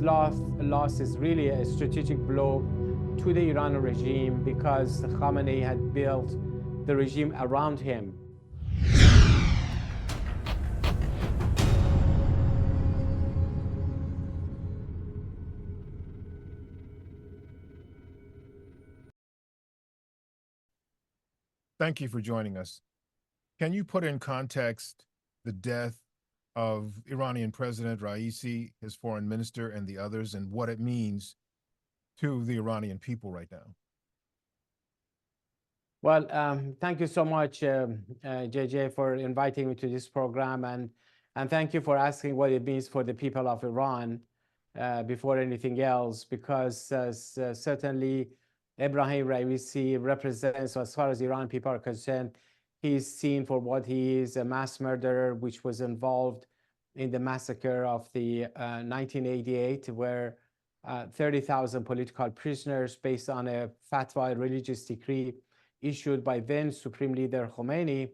loss is really a strategic blow to the Iranian regime because Khamenei had built the regime around him. Thank you for joining us. Can you put in context the death of Iranian President Raisi, his foreign minister, and the others, and what it means to the Iranian people right now? Well, thank you so much, JJ, for inviting me to this program, and thank you for asking what it means for the people of Iran before anything else, because certainly Ebrahim Raisi represents, as far as Iran people are concerned, he's seen for what he is, a mass murderer, which was involved in the massacre of the 1988, where 30,000 political prisoners, based on a fatwa, a religious decree issued by then Supreme Leader Khomeini,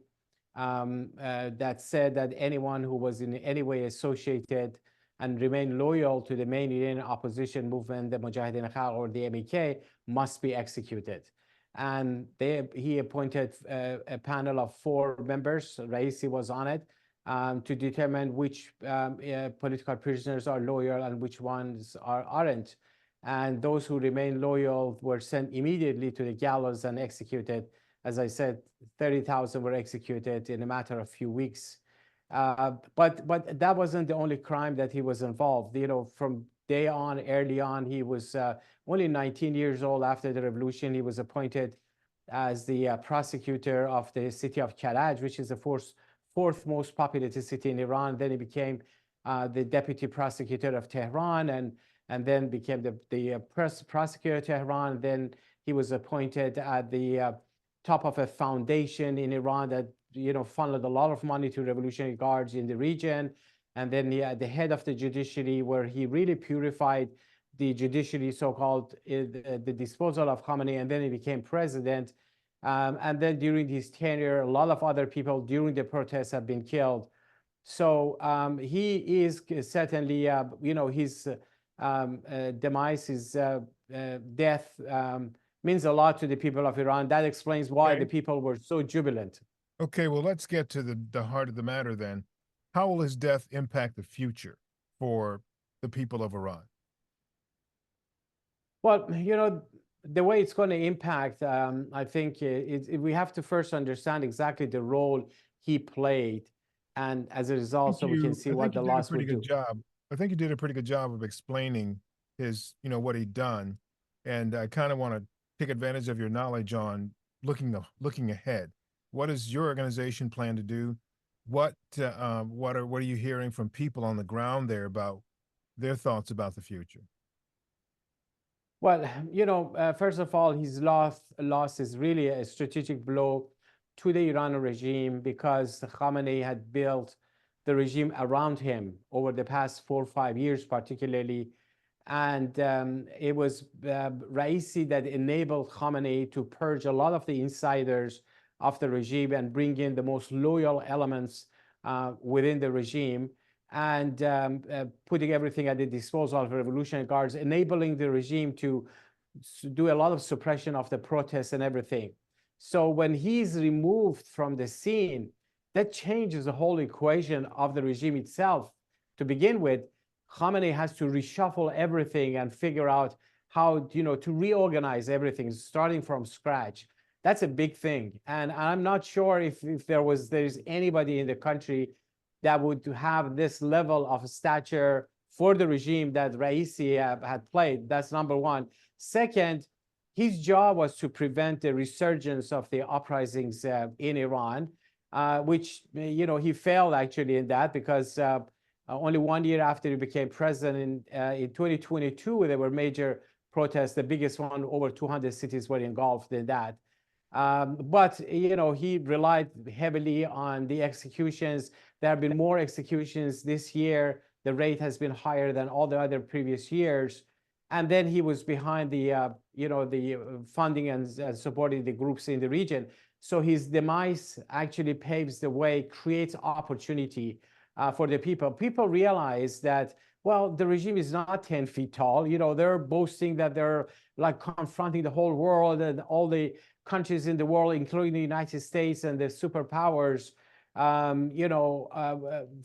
that said that anyone who was in any way associated and remained loyal to the main Iranian opposition movement, the Mujahideen Khalq, or the MEK, must be executed. And he appointed a panel of 4 members, Raisi was on it, to determine which political prisoners are loyal and which ones aren't. And those who remained loyal were sent immediately to the gallows and executed. As I said, 30,000 were executed in a matter of a few weeks. But that wasn't the only crime that he was involved. You know, from day on, early on, he was only 19 years old. After the revolution, he was appointed as the prosecutor of the city of Karaj, which is the fourth most populated city in Iran. Then he became the deputy prosecutor of Tehran, and then became the prosecutor of Tehran. Then he was appointed at the top of a foundation in Iran that funneled a lot of money to Revolutionary Guards in the region. And then the head of the judiciary, where he really purified the judiciary, so-called the disposal of Khamenei, and then he became president. And then during his tenure, a lot of other people during the protests have been killed. So he is certainly, his demise, his death means a lot to the people of Iran. That explains why the people were so jubilant. Okay, well, let's get to the heart of the matter then. How will his death impact the future for the people of Iran? Well, the way it's going to impact, I think we have to first understand exactly the role he played, and as a result, so we can see what the loss would do. I think you did a pretty good job of explaining his, what he'd done, and I kind of want to take advantage of your knowledge on looking ahead. What does your organization plan to do? What are you hearing from people on the ground there about their thoughts about the future? Well, first of all, his loss is really a strategic blow to the Iranian regime because Khamenei had built the regime around him over the past 4 or 5 years, particularly. And it was Raisi that enabled Khamenei to purge a lot of the insiders of the regime and bring in the most loyal elements within the regime, and putting everything at the disposal of Revolutionary Guards, enabling the regime to do a lot of suppression of the protests and everything. So when he's removed from the scene, that changes the whole equation of the regime itself. To begin with, Khamenei has to reshuffle everything and figure out how to reorganize everything, starting from scratch. That's a big thing. And I'm not sure if there's anybody in the country that would have this level of stature for the regime that Raisi had played. That's number one. Second, his job was to prevent the resurgence of the uprisings in Iran, which, he failed actually in that, because only 1 year after he became president in 2022, there were major protests. The biggest one, over 200 cities were engulfed in that. But he relied heavily on the executions. There have been more executions this year. The rate has been higher than all the other previous years. And then he was behind the funding and supporting the groups in the region. So his demise actually paves the way, creates opportunity for the people. People realize that Well, the regime is not 10 feet tall. You know, they're boasting that they're like confronting the whole world and all the countries in the world, including the United States and the superpowers,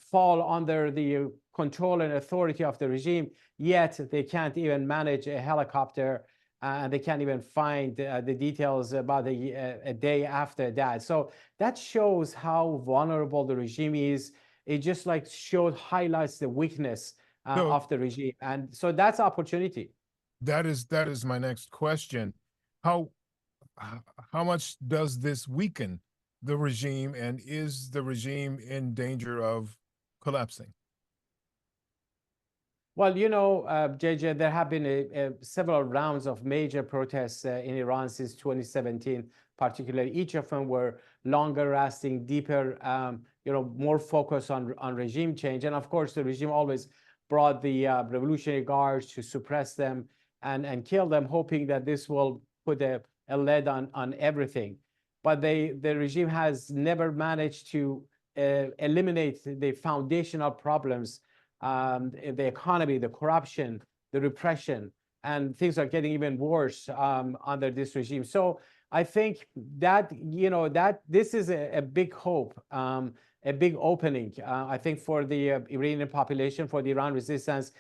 fall under the control and authority of the regime, yet they can't even manage a helicopter, and they can't even find the details about a day after that. So that shows how vulnerable the regime is. It just like highlights the weakness So of the regime. And so that's opportunity. that is my next question. How how much does this weaken the regime, and is the regime in danger of collapsing? Well, JJ, there have been several rounds of major protests in Iran since 2017, particularly. Each of them were longer lasting, deeper, more focused on regime change. And of course, the regime always brought the Revolutionary Guards to suppress them and kill them, hoping that this will put a lid on everything. But the regime has never managed to eliminate the foundational problems, the economy, the corruption, the repression, and things are getting even worse under this regime. So I think that this is a big hope, a big opening. I think for the Iranian population, for the Iran resistance.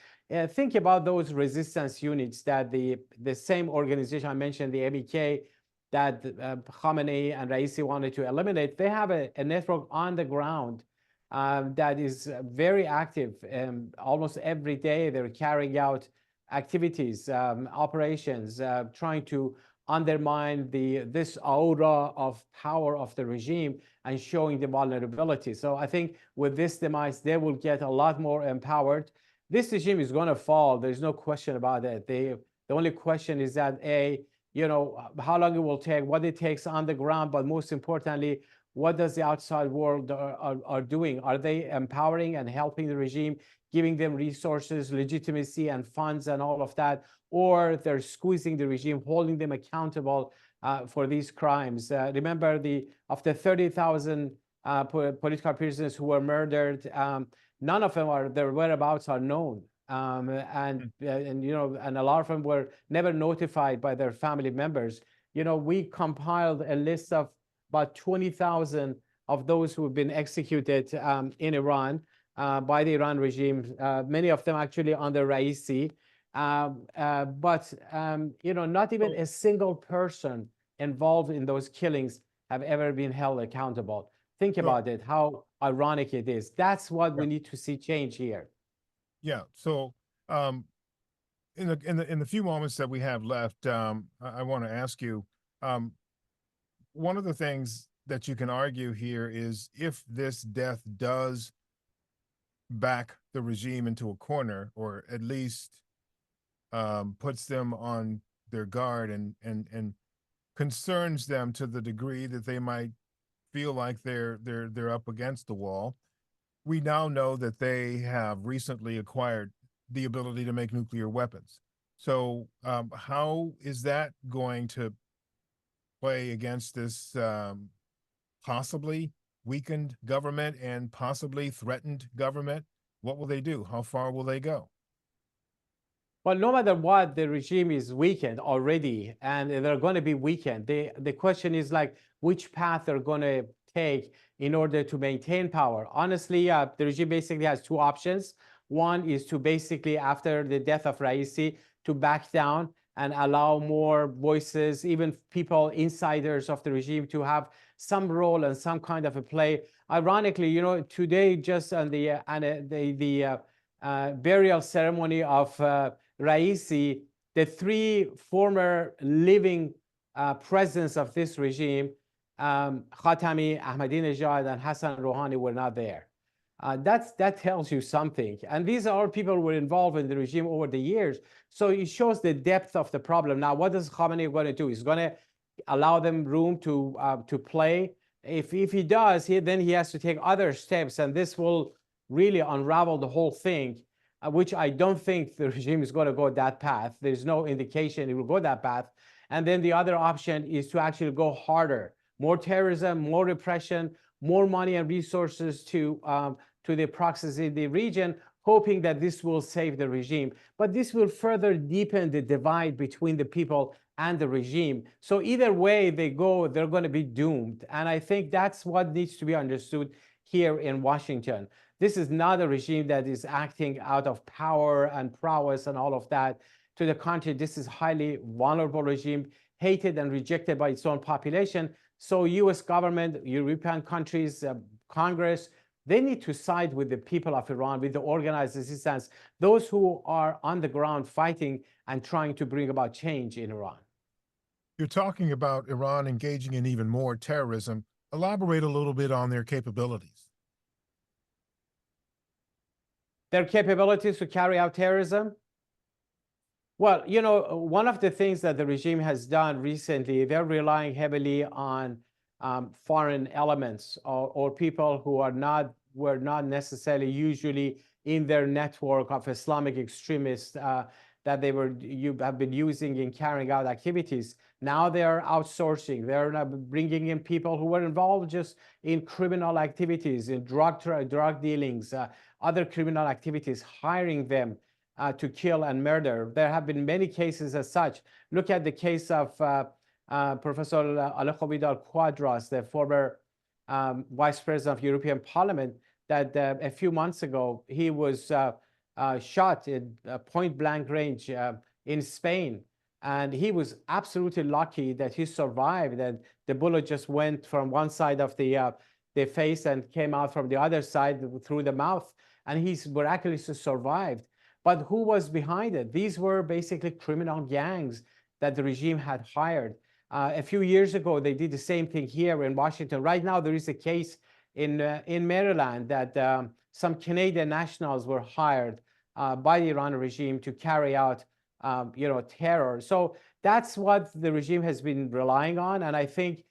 Think about those resistance units that the same organization I mentioned, the MEK, that Khamenei and Raisi wanted to eliminate. They have a network on the ground that is very active. Almost every day, they're carrying out activities, operations, trying to undermine this aura of power of the regime and showing the vulnerability. So I think with this demise, they will get a lot more empowered. This regime is going to fall. There's no question about it. The only question is that, how long it will take, what it takes on the ground, but most importantly, what does the outside world are doing? Are they empowering and helping the regime, giving them resources, legitimacy, and funds, and all of that? Or they're squeezing the regime, holding them accountable for these crimes? Remember, of the 30,000 political prisoners who were murdered, none of them their whereabouts are known. And a lot of them were never notified by their family members. We compiled a list of about 20,000 of those who have been executed in Iran by the Iran regime, many of them actually under Raisi. But not even a single person involved in those killings have ever been held accountable. Think about it, how ironic it is. That's what we need to see change here. Yeah. So in the few moments that we have left, I want to ask you, one of the things that you can argue here is, if this death does back the regime into a corner, or at least puts them on their guard and concerns them to the degree that they might feel like they're up against the wall. We now know that they have recently acquired the ability to make nuclear weapons. So how is that going to play against this possibly weakened government and possibly threatened government? What will they do? How far will they go? Well, no matter what, the regime is weakened already, and they're going to be weakened. The question is like which path they're going to take in order to maintain power. Honestly, the regime basically has two options. One is to basically, after the death of Raisi, to back down and allow more voices, even people, insiders of the regime, to have some role and some kind of a play. Ironically, today, just on the burial ceremony of Raisi, the three former living presidents of this regime, Khatami, Ahmadinejad, and Hassan Rouhani, were not there. That tells you something. And these are people who were involved in the regime over the years. So it shows the depth of the problem. Now, what is Khamenei going to do? He's going to allow them room to play. If he does, then he has to take other steps, and this will really unravel the whole thing, which I don't think the regime is going to go that path. There's no indication it will go that path. And then the other option is to actually go harder. More terrorism, more repression, more money and resources to the proxies in the region, hoping that this will save the regime. But this will further deepen the divide between the people and the regime. So either way they go, they're going to be doomed. And I think that's what needs to be understood here in Washington. This is not a regime that is acting out of power and prowess and all of that. To the contrary, this is a highly vulnerable regime, hated and rejected by its own population. So US government, European countries, Congress, they need to side with the people of Iran, with the organized resistance, those who are on the ground fighting and trying to bring about change in Iran. You're talking about Iran engaging in even more terrorism. Elaborate a little bit on their capabilities. Their capabilities to carry out terrorism? Well, you know, one of the things that the regime has done recently, they're relying heavily on foreign elements or people who were not necessarily usually in their network of Islamic extremists that you have been using in carrying out activities. Now they're outsourcing. They're bringing in people who were involved just in criminal activities, in drug dealings, other criminal activities, hiring them to kill and murder. There have been many cases as such. Look at the case of Professor Alireza Jafarzadeh, the former Vice President of European Parliament, that a few months ago, he was shot at point blank range in Spain. And he was absolutely lucky that he survived, and the bullet just went from one side of the face and came out from the other side through the mouth. And he's miraculously survived. But who was behind it? These were basically criminal gangs that the regime had hired. A few years ago, they did the same thing here in Washington. Right now, there is a case in Maryland that some Canadian nationals were hired by the Iranian regime to carry out terror. So that's what the regime has been relying on. And I think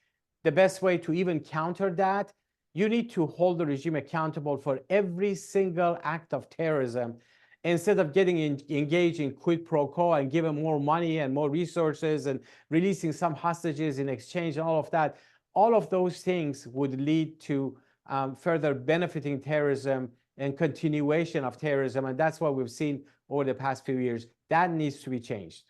the best way to even counter that, you need to hold the regime accountable for every single act of terrorism, instead of getting engaged in quid pro quo and giving more money and more resources and releasing some hostages in exchange and all of that. All of those things would lead to further benefiting terrorism and continuation of terrorism. And that's what we've seen over the past few years. That needs to be changed.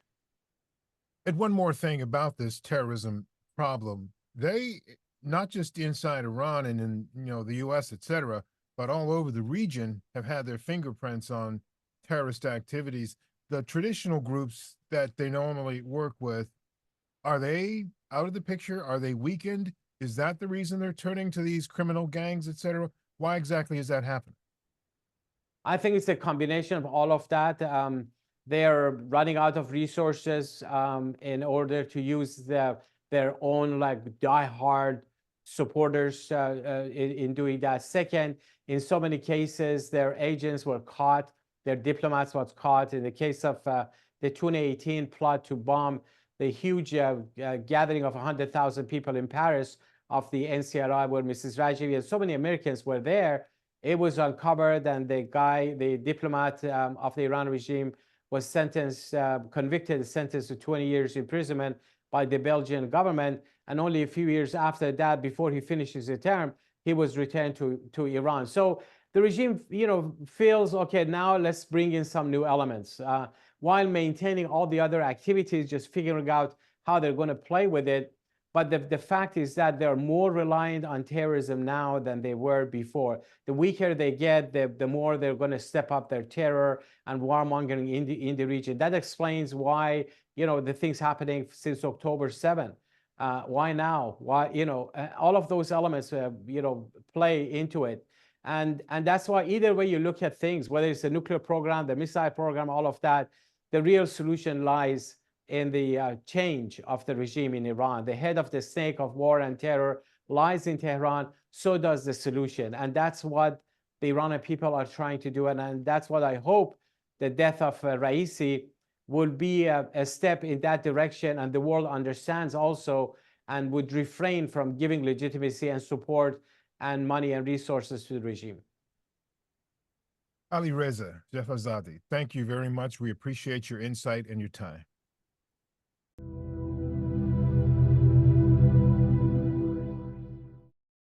And one more thing about this terrorism problem, they, not just inside Iran and in the US, et cetera, but all over the region have had their fingerprints on terrorist activities. The traditional groups that they normally work with, are they out of the picture? Are they weakened? Is that the reason they're turning to these criminal gangs, et cetera? Why exactly is that happening? I think it's a combination of all of that. They're running out of resources in order to use their own diehard supporters in doing that. Second, in so many cases, their agents were caught, their diplomats was caught. In the case of the 2018 plot to bomb the huge gathering of 100,000 people in Paris of the NCRI, where Mrs. Rajiv and so many Americans were there, it was uncovered, and the diplomat of the Iran regime was convicted, sentenced to 20 years imprisonment by the Belgian government. And only a few years after that, before he finishes the term, he was returned to Iran. So the regime, feels, okay, now let's bring in some new elements, while maintaining all the other activities, just figuring out how they're going to play with it. But the fact is that they're more reliant on terrorism now than they were before. The weaker they get, the more they're going to step up their terror and warmongering in the region. That explains why, the things happening since October 7. Why now? Why, all of those elements, play into it. And that's why either way you look at things, whether it's the nuclear program, the missile program, all of that, the real solution lies in the change of the regime in Iran. The head of the snake of war and terror lies in Tehran. So does the solution. And that's what the Iranian people are trying to do. And that's what I hope the death of Raisi will be a step in that direction. And the world understands also and would refrain from giving legitimacy and support and money and resources to the regime. Alireza Jafarzadeh, thank you very much. We appreciate your insight and your time.